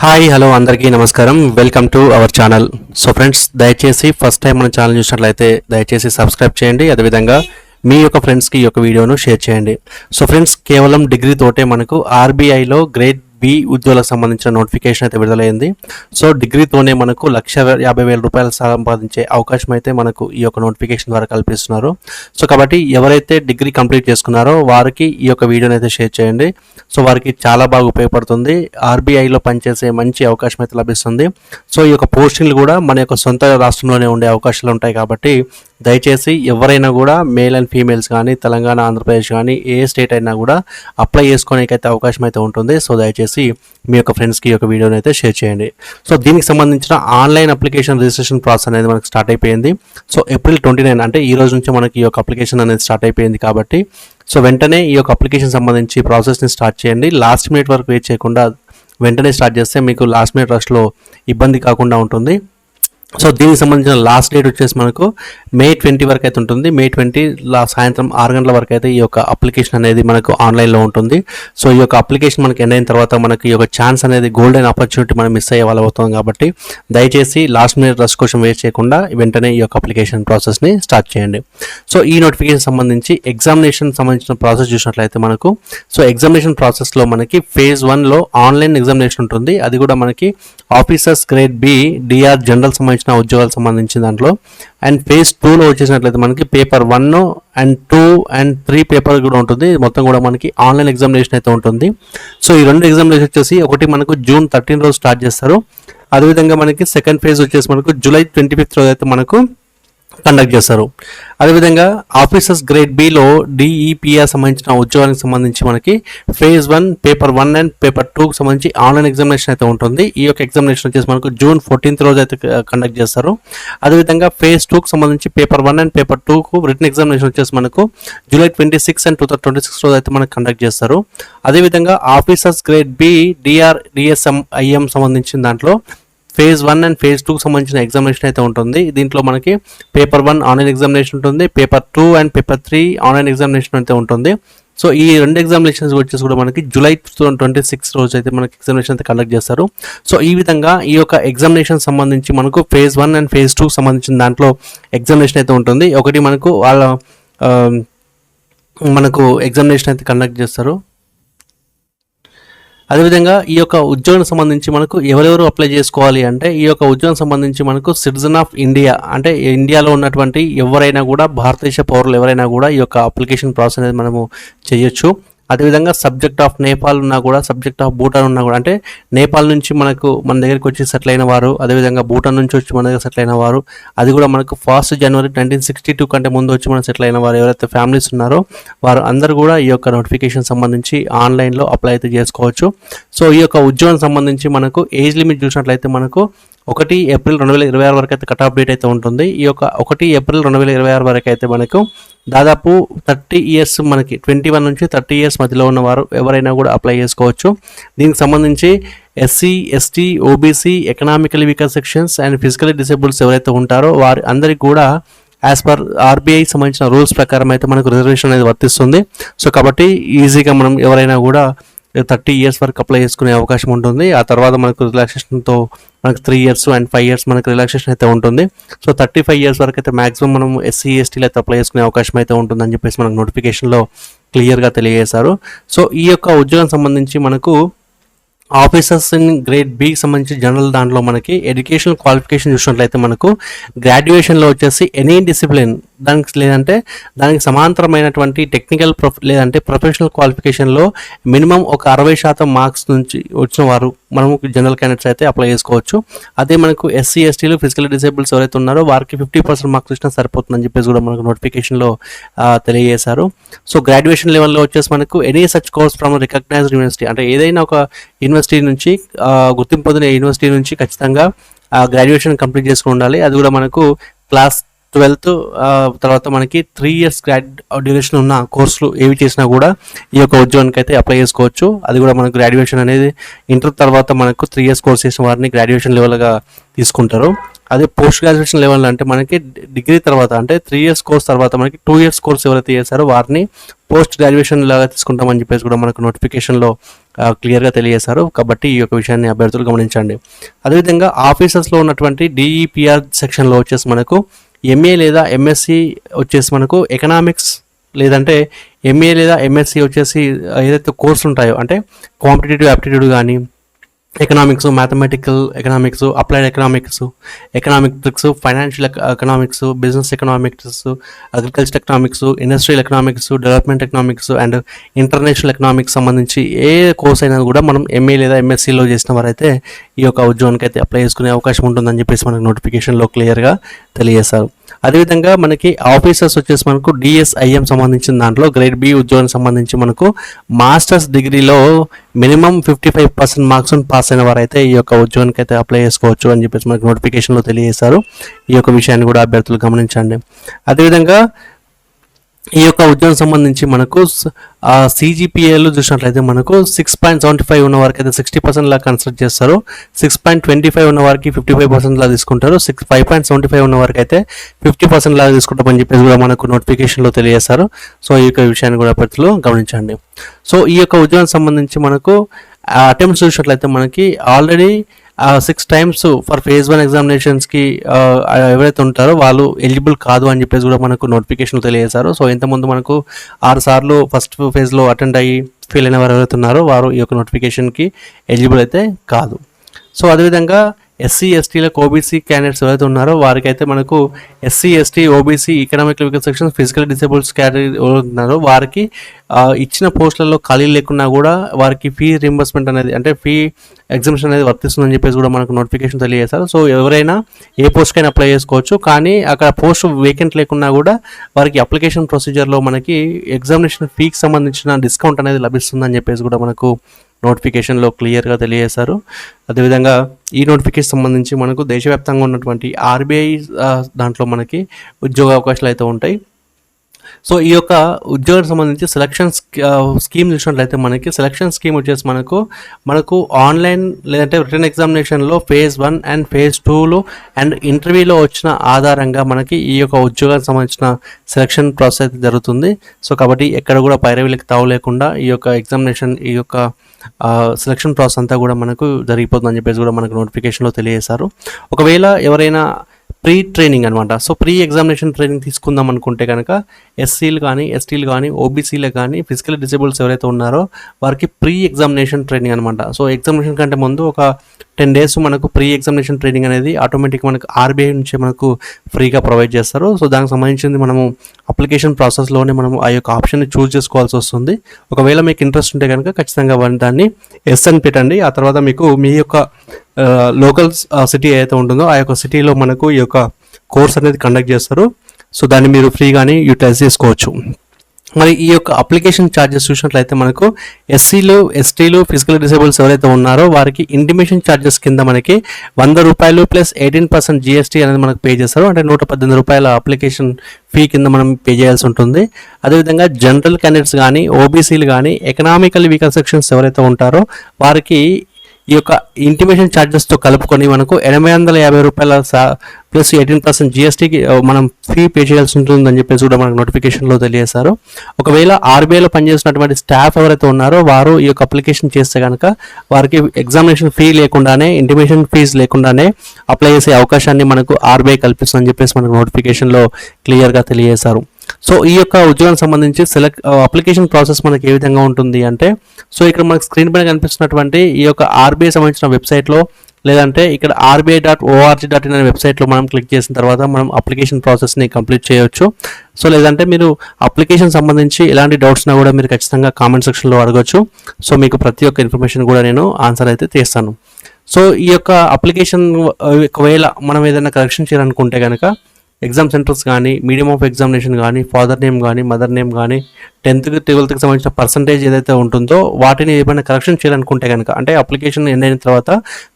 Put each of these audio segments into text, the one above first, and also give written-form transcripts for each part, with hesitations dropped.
Hi hello అందరికీ నమస్కారం. Welcome to our channel. So friends, దయచేసి ఫస్ట్ టైం మన ఛానల్ చూసినట్లయితే దయచేసి సబ్స్క్రైబ్ చేయండి. అదేవిధంగా మీ యొక్క ఫ్రెండ్స్కి ఈ యొక్క వీడియోను షేర్ చేయండి. సో ఫ్రెండ్స్, కేవలం డిగ్రీ తోటే మనకు ఆర్బీఐలో గ్రేడ్ బి ఉద్యోగులకు సంబంధించిన నోటిఫికేషన్ అయితే విడుదలైంది. సో డిగ్రీతోనే మనకు 1,50,000 రూపాయలు సంపాదించే అవకాశం అయితే మనకు ఈ యొక్క నోటిఫికేషన్ ద్వారా కల్పిస్తున్నారు. సో కాబట్టి ఎవరైతే డిగ్రీ కంప్లీట్ చేసుకున్నారో వారికి ఈ యొక్క వీడియోని అయితే షేర్ చేయండి. సో వారికి చాలా బాగా ఉపయోగపడుతుంది. ఆర్బీఐలో పనిచేసే మంచి అవకాశం అయితే లభిస్తుంది. సో ఈ యొక్క పోస్టింగ్లు కూడా మన యొక్క సొంత రాష్ట్రంలోనే ఉండే అవకాశాలు ఉంటాయి. కాబట్టి దయచేసి ఎవరైనా కూడా మేల్ అండ్ ఫీమేల్స్ కానీ తెలంగాణ, ఆంధ్రప్రదేశ్ కానీ ఏ స్టేట్ అయినా కూడా అప్లై చేసుకోవడానికైతే అవకాశం అయితే ఉంటుంది. సో దయచేసి మీ యొక్క ఫ్రెండ్స్కి ఈ యొక్క వీడియోని అయితే షేర్ చేయండి. సో దీనికి సంబంధించిన ఆన్లైన్ అప్లికేషన్ రిజిస్ట్రేషన్ ప్రాసెస్ అనేది మనకు స్టార్ట్ అయిపోయింది. సో April 29 అంటే ఈ రోజు నుంచి మనకి ఈ యొక్క అప్లికేషన్ అనేది స్టార్ట్ అయిపోయింది. కాబట్టి సో వెంటనే ఈ యొక్క అప్లికేషన్ సంబంధించి ప్రాసెస్ని స్టార్ట్ చేయండి. లాస్ట్ మినిట్ వరకు వెయిట్ చేయకుండా వెంటనే స్టార్ట్ చేస్తే మీకు లాస్ట్ మినిట్ రష్లో ఇబ్బంది కాకుండా ఉంటుంది. సో దీనికి సంబంధించిన లాస్ట్ డేట్ వచ్చేసి మనకు May 20 వరకు అయితే ఉంటుంది. May 20 సాయంత్రం 6 గంటల వరకు అయితే ఈ యొక్క అప్లికేషన్ అనేది మనకు ఆన్లైన్లో ఉంటుంది. సో ఈ యొక్క అప్లికేషన్ మనకి ఎండ్ అయిన తర్వాత మనకి ఈ యొక్క ఛాన్స్ అనేది గోల్డెన్ ఆపర్చునిటీ మనం మిస్ అయ్యే వాళ్ళు అవుతాం. కాబట్టి దయచేసి లాస్ట్ మినిట్ రష్ కోసం వెయిట్ చేయకుండా వెంటనే ఈ యొక్క అప్లికేషన్ ప్రాసెస్ని స్టార్ట్ చేయండి. సో ఈ నోటిఫికేషన్ సంబంధించి ఎగ్జామినేషన్ సంబంధించిన ప్రాసెస్ చూసినట్లయితే మనకు సో ఎగ్జామినేషన్ ప్రాసెస్లో మనకి phase 1లో ఆన్లైన్ ఎగ్జామినేషన్ ఉంటుంది. అది కూడా మనకి officers grade B DR general సంబంధించిన ఉద్యోగాలకు సంబంధించిన దాంట్లో. అండ్ phase 2లో వచ్చేసినట్లయితే మనకి పేపర్ 1 and 2 and 3 పేపర్ కూడా ఉంటుంది. మొత్తం కూడా మనకి ఆన్లైన్ ఎగ్జామినేషన్ అయితే ఉంటుంది. సో ఈ రెండు ఎగ్జామినేషన్ వచ్చేసి ఒకటి మనకు June 13 రోజు స్టార్ట్ చేస్తారు. అదేవిధంగా మనకి సెకండ్ ఫేజ్ వచ్చేసి మనకు July 25 రోజు అయితే మనకు కండక్ట్ చేస్తారు. అదేవిధంగా ఆఫీసర్స్ గ్రేడ్ బిలో డిఈపిఆర్ సంబంధించిన ఉద్యోగానికి సంబంధించి మనకి phase 1 పేపర్ 1 అండ్ పేపర్ 2కి సంబంధించి ఆన్లైన్ ఎగ్జామినేషన్ అయితే ఉంటుంది. ఈ యొక్క ఎగ్జామినేషన్ వచ్చేసి మనకు June 14 రోజు అయితే కండక్ట్ చేస్తారు. అదేవిధంగా phase 2కి సంబంధించి పేపర్ 1 అండ్ పేపర్ 2కు రిటన్ ఎగ్జామినేషన్ వచ్చేసి మనకు July 26 అండ్ 2026 రోజు అయితే మనకు కండక్ట్ చేస్తారు. అదేవిధంగా ఆఫీసర్స్ గ్రేడ్ బి డిఆర్డిఎస్ఎంఐఎం సంబంధించిన దాంట్లో phase 1 అండ్ phase 2కి సంబంధించిన ఎగ్జామినేషన్ అయితే ఉంటుంది. దీంట్లో మనకి పేపర్ 1 ఆన్లైన్ ఎగ్జామినేషన్ ఉంటుంది. Paper 2 and paper 3 online examination అయితే ఉంటుంది. సో ఈ రెండు ఎగ్జామినేషన్స్ వచ్చేసి కూడా మనకి July 26 రోజు అయితే మనకి ఎగ్జామినేషన్ అయితే కండక్ట్ చేస్తారు. సో ఈ విధంగా ఈ యొక్క ఎగ్జామినేషన్ సంబంధించి మనకు phase 1 అండ్ phase 2కి సంబంధించిన దాంట్లో ఎగ్జామినేషన్ అయితే ఉంటుంది. ఒకటి మనకు మనకు ఎగ్జామినేషన్ అయితే కండక్ట్ చేస్తారు. అదేవిధంగా ఈ యొక్క ఉద్యోగం సంబంధించి మనకు ఎవరెవరు అప్లై చేసుకోవాలి అంటే ఈ యొక్క ఉద్యోగం సంబంధించి మనకు సిటిజన్ ఆఫ్ ఇండియా అంటే ఇండియాలో ఉన్నటువంటి ఎవరైనా కూడా భారతదేశ పౌరులు ఎవరైనా కూడా ఈ యొక్క అప్లికేషన్ ప్రాసెస్ అనేది మనము చేయొచ్చు. అదేవిధంగా సబ్జెక్ట్ ఆఫ్ నేపాల్ ఉన్నా కూడా, సబ్జెక్ట్ ఆఫ్ భూటాన్ ఉన్నా కూడా, అంటే నేపాల్ నుంచి మన దగ్గరికి వచ్చి సెటిల్ అయిన వారు, అదేవిధంగా భూటాన్ నుంచి వచ్చి మన దగ్గర సెటిల్ అయిన వారు, అది కూడా మనకు 1 January 1962 కంటే ముందు వచ్చి మనం సెటిల్ అయిన వారు ఎవరైతే ఫ్యామిలీస్ ఉన్నారో వారు అందరూ కూడా ఈ యొక్క నోటిఫికేషన్ సంబంధించి ఆన్లైన్లో అప్లై అయితే చేసుకోవచ్చు. సో ఈ యొక్క ఉద్యోగం సంబంధించి మనకు ఏజ్ లిమిట్ చూసినట్లయితే మనకు 1 April 2026 వరకు అయితే కట్ ఆఫ్ డేట్ అయితే ఉంటుంది. ఈ యొక్క 1 April 2026 వరకు అయితే మనకు దాదాపు 30 ఇయర్స్ మనకి 21 నుంచి 30 ఇయర్స్ మధ్యలో ఉన్నవారు ఎవరైనా కూడా అప్లై చేసుకోవచ్చు. దీనికి సంబంధించి SC, ST, OBC, economically weaker sections and physically disciples ఎవరైతే ఉంటారో వారి అందరికీ కూడా యాజ్ పర్ ఆర్బీఐ సంబంధించిన రూల్స్ ప్రకారం అయితే మనకు రిజర్వేషన్ అనేది వర్తిస్తుంది. సో కాబట్టి ఈజీగా మనం ఎవరైనా కూడా 30 ఇయర్స్ వరకు అప్లై చేసుకునే అవకాశం ఉంటుంది. ఆ తర్వాత మనకు రిలాక్సేషన్తో మనకు 3 years అండ్ 5 years మనకు రిలాక్సేషన్ అయితే ఉంటుంది. సో 35 years వరకు అయితే మాక్సిమం మనం SC, STలో అయితే అప్లై చేసుకునే అవకాశం అయితే ఉంటుందని చెప్పేసి మనకు నోటిఫికేషన్లో క్లియర్గా తెలియజేశారు. సో ఈ యొక్క ఉద్యోగం సంబంధించి మనకు ఆఫీసర్స్ ఇన్ గ్రేడ్ బికి సంబంధించి జనరల్ దాంట్లో మనకి ఎడ్యుకేషనల్ క్వాలిఫికేషన్ చూసినట్లయితే మనకు గ్రాడ్యుయేషన్లో వచ్చేసి ఎనీ డిసిప్లిన్ దానికి సమాంతరమైనటువంటి టెక్నికల్ లేదంటే ప్రొఫెషనల్ క్వాలిఫికేషన్లో మినిమం ఒక 60% మార్క్స్ నుంచి వచ్చిన వారు మనము జనరల్ క్యాండిడేట్స్ అయితే అప్లై చేసుకోవచ్చు. అదే మనకు SC, STలు ఫిజికల్ డిసేబుల్స్ ఎవరైతే ఉన్నారో వారికి 50% మార్క్స్ ఇచ్చినా సరిపోతుందని చెప్పేసి కూడా మనకు నోటిఫికేషన్లో తెలియజేశారు. సో గ్రాడ్యుయేషన్ లెవెల్లో వచ్చేసి మనకు any such course from recognized university అంటే ఏదైనా ఒక యూనివర్సిటీ నుంచి గుర్తింపు పొందిన యూనివర్సిటీ నుంచి ఖచ్చితంగా గ్రాడ్యుయేషన్ కంప్లీట్ చేసుకుని ఉండాలి. అది కూడా మనకు క్లాస్ 12th తర్వాత మనకి 3 years డ్యూరేషన్ ఉన్న కోర్సులు ఏవి చేసినా కూడా ఈ యొక్క ఉద్యోగానికి అయితే అప్లై చేసుకోవచ్చు. అది కూడా మనకు గ్రాడ్యుయేషన్ అనేది ఇంటర్ తర్వాత మనకు 3 years కోర్స్ చేసిన వారిని గ్రాడ్యుయేషన్ లెవెల్గా తీసుకుంటారు. అదే పోస్ట్ గ్రాడ్యుయేషన్ లెవెల్ అంటే మనకి డిగ్రీ తర్వాత అంటే 3 years కోర్స్ తర్వాత మనకి 2 years కోర్స్ ఎవరైతే చేశారో వారిని పోస్ట్ గ్రాడ్యుయేషన్ లాగా తీసుకుంటామని చెప్పేసి కూడా మనకు నోటిఫికేషన్లో క్లియర్గా తెలియజేశారు. కాబట్టి ఈ యొక్క విషయాన్ని అభ్యర్థులు గమనించండి. అదేవిధంగా ఆఫీసర్స్లో ఉన్నటువంటి డిఈపిఆర్ సెక్షన్లో వచ్చేసి మనకు ఎంఏ లేదా ఎంఎస్సి వచ్చేసి మనకు ఎకనామిక్స్ లేదంటే ఎంఏ లేదా ఎంఎస్సి వచ్చేసి ఏదైతే కోర్సులు ఉంటాయో అంటే కాంపిటేటివ్ యాప్టిట్యూడ్ కానీ economics, mathematical economics, applied economics, economics, financial economics, business economics, agriculture economics, industrial economics, development economics and international economics సంబంధించి ఏ కోర్స్ అయినా కూడా మనం ఎంఏ లేదా ఎంఎస్సిలో చేసిన వారైతే ఈ యొక్క ఉద్యోగానికి అయితే అప్లై చేసుకునే అవకాశం ఉంటుందని చెప్పేసి మనకు నోటిఫికేషన్లో క్లియర్గా తెలియజేశారు. అదేవిధంగా మనకి ఆఫీసర్స్ వచ్చేసి మనకు డిఎస్ఐఎం సంబంధించిన దాంట్లో గ్రేడ్ బి ఉద్యోగానికి సంబంధించి మనకు మాస్టర్స్ డిగ్రీలో మినిమం 55% మార్క్స్ పాస్ అయిన వారైతే ఈ యొక్క ఉద్యోగానికి అయితే అప్లై చేసుకోవచ్చు అని చెప్పేసి మనకు నోటిఫికేషన్లో తెలియజేశారు. ఈ యొక్క విషయాన్ని కూడా అభ్యర్థులు గమనించండి. అదేవిధంగా ఈ యొక్క ఉద్యోగం సంబంధించి మనకు సిజిపిఏలు చూసినట్లయితే మనకు 6.75 ఉన్న వారికి అయితే 60% లా కన్సిడర్ చేస్తారు. 6.25 ఉన్న వారికి 55% లా తీసుకుంటారు. 5.75 ఉన్న వారికి అయితే 50% లా తీసుకుంటామని చెప్పేసి కూడా మనకు నోటిఫికేషన్లో తెలియజేస్తారు. సో ఈ యొక్క విషయాన్ని కూడా అభ్యర్థులు గమనించండి. సో ఈ యొక్క ఉద్యోగం సంబంధించి మనకు అటెంప్ట్స్ చూసినట్లయితే మనకి ఆల్రెడీ 6 times ఫర్ phase 1 ఎగ్జామినేషన్స్కి ఎవరైతే ఉంటారో వాళ్ళు ఎలిజిబుల్ కాదు అని చెప్పేసి కూడా మనకు నోటిఫికేషన్ తెలియజేశారు. సో ఇంతకుముందు మనకు 6 సార్లు ఫస్ట్ ఫేజ్లో అటెండ్ అయ్యి ఫెయిల్ అయిన వారు ఎవరైతే ఉన్నారో వారు ఈ యొక్క నోటిఫికేషన్కి ఎలిజిబుల్ అయితే కాదు. సో అదేవిధంగా ఎస్సీ ఎస్టీలకు ఓబీసీ క్యాండిడేట్స్ ఎవరైతే ఉన్నారో వారికైతే మనకు SC ST OBC economical weaker section physical disciples category ఉన్నారో వారికి ఇచ్చిన పోస్టులలో ఖాళీ లేకున్నా కూడా వారికి ఫీ రీంబర్స్మెంట్ అనేది అంటే ఫీ ఎగ్జామినేషన్ అనేది వర్తిస్తుందని చెప్పేసి కూడా మనకు నోటిఫికేషన్ తెలియజేశారు. సో ఎవరైనా ఏ పోస్ట్కైనా అప్లై చేసుకోవచ్చు, కానీ అక్కడ పోస్ట్ వేకెంట్ లేకున్నా కూడా వారికి అప్లికేషన్ ప్రొసీజర్లో మనకి ఎగ్జామినేషన్ ఫీకి సంబంధించిన డిస్కౌంట్ అనేది లభిస్తుందని చెప్పేసి కూడా మనకు నోటిఫికేషన్లో క్లియర్గా తెలియజేశారు. అదేవిధంగా ఈ నోటిఫికేషన్ సంబంధించి మనకు దేశవ్యాప్తంగా ఉన్నటువంటి ఆర్బీఐ దాంట్లో మనకి ఉద్యోగ అవకాశాలు అయితే ఉంటాయి. సో ఈ యొక్క ఉద్యోగానికి సంబంధించి సెలక్షన్ స్కీమ్ చూసినట్లయితే మనకి సెలక్షన్ స్కీమ్ వచ్చేసి మనకు ఆన్లైన్ లేదంటే రిటర్న్ ఎగ్జామినేషన్లో phase 1 అండ్ phase 2లో అండ్ ఇంటర్వ్యూలో వచ్చిన ఆధారంగా మనకి ఈ యొక్క ఉద్యోగానికి సంబంధించిన సెలక్షన్ ప్రాసెస్ జరుగుతుంది. సో కాబట్టి ఎక్కడ కూడా పైరవీలకు తావు లేకుండా ఈ యొక్క ఎగ్జామినేషన్ ఈ యొక్క సెలక్షన్ ప్రాసెస్ అంతా కూడా మనకు జరిగిపోతుందని చెప్పేసి కూడా మనకు నోటిఫికేషన్లో తెలియజేశారు. ఒకవేళ ఎవరైనా ప్రీ ట్రైనింగ్ అనమాట, సో ప్రీ ఎగ్జామినేషన్ ట్రైనింగ్ తీసుకుందాం అనుకుంటే కనుక ఎస్సీలు కానీ ఎస్టీలు కానీ ఓబీసీలు కానీ ఫిజికల్ డిసేబుల్స్ ఎవరైతే ఉన్నారో వారికి ప్రీ ఎగ్జామినేషన్ ట్రైనింగ్ అనమాట. సో ఎగ్జామినేషన్ కంటే ముందు ఒక 10 days మనకు ప్రీ ఎగ్జామినేషన్ ట్రైనింగ్ అనేది ఆటోమేటిక్ మనకు ఆర్బీఐ నుంచి మనకు ఫ్రీగా ప్రొవైడ్ చేస్తారు. సో దానికి సంబంధించింది మనము అప్లికేషన్ ప్రాసెస్లోనే మనము ఆ యొక్క ఆప్షన్ని చూస్ చేసుకోవాల్సి వస్తుంది. ఒకవేళ మీకు ఇంట్రెస్ట్ ఉంటే కనుక ఖచ్చితంగా దాన్ని ఎస్ అని పెట్టండి. ఆ తర్వాత మీకు మీ యొక్క లోకల్ సిటీ ఏదైతే ఉంటుందో ఆ యొక్క సిటీలో మనకు ఈ యొక్క కోర్స్ అనేది కండక్ట్ చేస్తారు. సో దాన్ని మీరు ఫ్రీగానే యూటిలైజ్ చేసుకోవచ్చు. మరి ఈ యొక్క అప్లికేషన్ ఛార్జెస్ చూసినట్లయితే మనకు ఎస్సీలు ఎస్టీలు ఫిజికల్ డిసేబుల్స్ ఎవరైతే ఉన్నారో వారికి ఇంటిమేషన్ ఛార్జెస్ కింద మనకి ₹100 ప్లస్ 18% GST అనేది మనకు పే చేస్తారు. అంటే ₹118 అప్లికేషన్ ఫీ కింద మనం పే చేయాల్సి ఉంటుంది. అదేవిధంగా జనరల్ క్యాండిడేట్స్ కానీ ఓబీసీలు కానీ ఎకనామికల్ వీకర్ సెక్షన్స్ ఎవరైతే ఉంటారో వారికి ఈ యొక్క ఇంటిమేషన్ ఛార్జెస్తో కలుపుకొని మనకు ₹850 ప్లస్ 18% GSTకి మనం ఫీ పే చేయాల్సి ఉంటుందని చెప్పేసి కూడా మనకు నోటిఫికేషన్లో తెలియజేశారు. ఒకవేళ ఆర్బీఐలో పనిచేసినటువంటి స్టాఫ్ ఎవరైతే ఉన్నారో వారు ఈ యొక్క అప్లికేషన్ చేస్తే కనుక వారికి ఎగ్జామినేషన్ ఫీ లేకుండానే ఇంటిమేషన్ ఫీజ్ లేకుండానే అప్లై చేసే అవకాశాన్ని మనకు ఆర్బీఐ కల్పిస్తుందని చెప్పేసి మనకు నోటిఫికేషన్లో క్లియర్గా తెలియజేశారు. సో ఈ యొక్క ఉద్యోగానికి సంబంధించి అప్లికేషన్ ప్రాసెస్ మనకి ఏ విధంగా ఉంటుంది అంటే, సో ఇక్కడ మనకు స్క్రీన్ పైన కనిపిస్తున్నటువంటి ఈ యొక్క ఆర్బీఐ సంబంధించిన వెబ్సైట్లో లేదంటే ఇక్కడ RBI.org.in అనే వెబ్సైట్లో మనం క్లిక్ చేసిన తర్వాత మనం అప్లికేషన్ ప్రాసెస్ని కంప్లీట్ చేయొచ్చు. సో లేదంటే మీరు అప్లికేషన్ సంబంధించి ఎలాంటి డౌట్స్నా కూడా మీరు ఖచ్చితంగా కామెంట్ సెక్షన్లో అడగచ్చు. సో మీకు ప్రతి ఒక్క ఇన్ఫర్మేషన్ కూడా నేను ఆన్సర్ అయితే చేస్తాను. సో ఈ యొక్క అప్లికేషన్ ఒకవేళ మనం ఏదైనా కరెక్షన్ చేయాలనుకుంటే కనుక ఎగ్జామ్ సెంటర్స్ కానీ, మీడియం ఆఫ్ ఎగ్జామినేషన్ కానీ, ఫాదర్ నేమ్ కానీ, మదర్ నేమ్ కానీ, 10th 12th సంబంధించిన పర్సంటేజ్ ఏదైతే ఉంటుందో వాటిని ఏమైనా కరెక్షన్ చేయాలనుకుంటే కనుక, అంటే అప్లికేషన్ ఎండ్ అయిన తర్వాత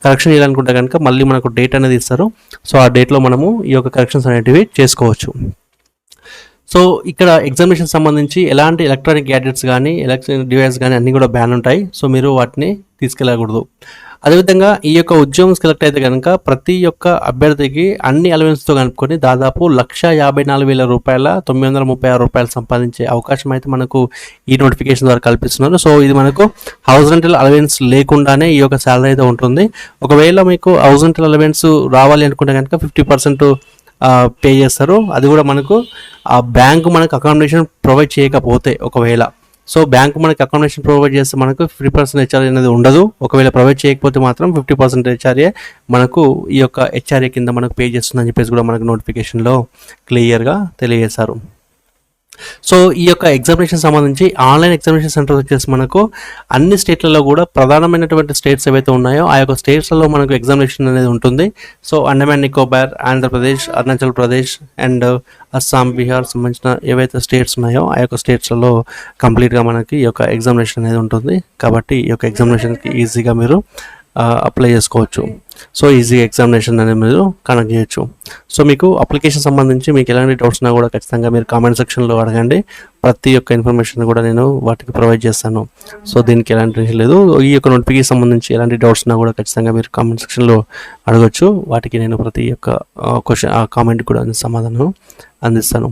కరెక్షన్ చేయాలనుకుంటే కనుక మళ్ళీ మనకు డేట్ అనేది ఇస్తారు. సో ఆ డేట్లో మనము ఈ యొక్క కరెక్షన్స్ అనేటివి చేసుకోవచ్చు. సో ఇక్కడ ఎగ్జామినేషన్ సంబంధించి ఎలాంటి ఎలక్ట్రానిక్ గ్యాడ్జెట్స్ కానీ, ఎలక్ట్రానిక్ డివైస్ కానీ అన్నీ కూడా బ్యాన్ ఉంటాయి. సో మీరు వాటిని తీసుకెళ్ళకూడదు. అదేవిధంగా ఈ యొక్క ఉద్యోగం సెలెక్ట్ అయితే కనుక ప్రతి ఒక్క అభ్యర్థికి అన్ని అలవెన్స్తో కనుక్కొని దాదాపు 1,54,000 రూపాయల 936 రూపాయలు సంపాదించే అవకాశం అయితే మనకు ఈ నోటిఫికేషన్ ద్వారా కల్పిస్తున్నారు. సో ఇది మనకు హౌస్ రెంటల్ అలవెన్స్ లేకుండానే ఈ యొక్క శాలరీ అయితే ఉంటుంది. ఒకవేళ మీకు హౌస్ రెంటల్ అలవెన్స్ రావాలి అనుకుంటే కనుక 50% పే చేస్తారు. అది కూడా మనకు ఆ బ్యాంకు మనకు అకామిడేషన్ ప్రొవైడ్ చేయకపోతే, ఒకవేళ సో బ్యాంకు మనకి అకామిడేషన్ ప్రొవైడ్ చేస్తే మనకు 50% హెచ్ఆర్ఏ అనేది ఉండదు. ఒకవేళ ప్రొవైడ్ చేయకపోతే మాత్రం 50% హెచ్ఆర్ఏ మనకు ఈ యొక్క హెచ్ఆర్ఏ కింద మనకు పే చేస్తుందని చెప్పేసి కూడా మనకు నోటిఫికేషన్లో క్లియర్గా తెలియజేశారు. సో ఈ యొక్క ఎగ్జామినేషన్ సంబంధించి ఆన్లైన్ ఎగ్జామినేషన్ సెంటర్స్ వచ్చేసి మనకు అన్ని స్టేట్లలో కూడా ప్రధానమైనటువంటి స్టేట్స్ ఏవైతే ఉన్నాయో ఆ యొక్క స్టేట్స్లలో మనకు ఎగ్జామినేషన్ అనేది ఉంటుంది. సో అండమాన్ నికోబార్, ఆంధ్రప్రదేశ్, అరుణాచల్ ప్రదేశ్ అండ్ అస్సాం, బీహార్ సంబంధించిన ఏవైతే స్టేట్స్ ఉన్నాయో ఆ యొక్క స్టేట్స్లలో కంప్లీట్గా మనకి ఈ యొక్క ఎగ్జామినేషన్ అనేది ఉంటుంది. కాబట్టి ఈ యొక్క ఎగ్జామినేషన్కి ఈజీగా మీరు అప్లై చేసుకోవచ్చు. సో ఈజీగా ఎగ్జామినేషన్ అనేది మీరు కనెక్ట్ చేయొచ్చు. సో మీకు అప్లికేషన్ సంబంధించి మీకు ఎలాంటి డౌట్స్ ఉన్నా కూడా ఖచ్చితంగా మీరు కామెంట్ సెక్షన్లో అడగండి. ప్రతి ఒక్క ఇన్ఫర్మేషన్ కూడా నేను వాటికి ప్రొవైడ్ చేస్తాను. సో దీనికి ఎలాంటి టెన్షన్ లేదు. ఈ యొక్క నోటిఫికేషన్ సంబంధించి ఎలాంటి డౌట్స్ ఉన్నా కూడా ఖచ్చితంగా మీరు కామెంట్ సెక్షన్లో అడగచ్చు. వాటికి నేను ప్రతి ఒక్క క్వశ్చన్ కామెంట్ కూడా సమాధానం అందిస్తాను.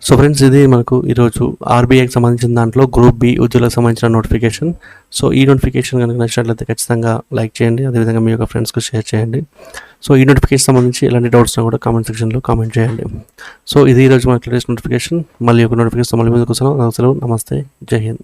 సో ఫ్రెండ్స్, ఇది మనకు ఈరోజు ఆర్బీఐకి సంబంధించిన దాంట్లో గ్రూప్ బి ఉద్యోగులకు సంబంధించిన నోటిఫికేషన్. సో ఈ నోటిఫికేషన్ కనుక నచ్చినట్లయితే ఖచ్చితంగా లైక్ చేయండి. అదేవిధంగా మీ యొక్క ఫ్రెండ్స్కి షేర్ చేయండి. సో ఈ నోటిఫికేషన్ సంబంధించి ఎలాంటి డౌట్స్ కూడా కామెంట్ సెక్షన్లో కామెంట్ చేయండి. సో ఇది ఈరోజు మనకు లేటెస్ట్ నోటిఫికేషన్. మళ్ళీ ఒక నోటిఫికేషన్ మళ్ళీ ముందుకు వస్తున్నాం. నమస్తే, జై హింద్.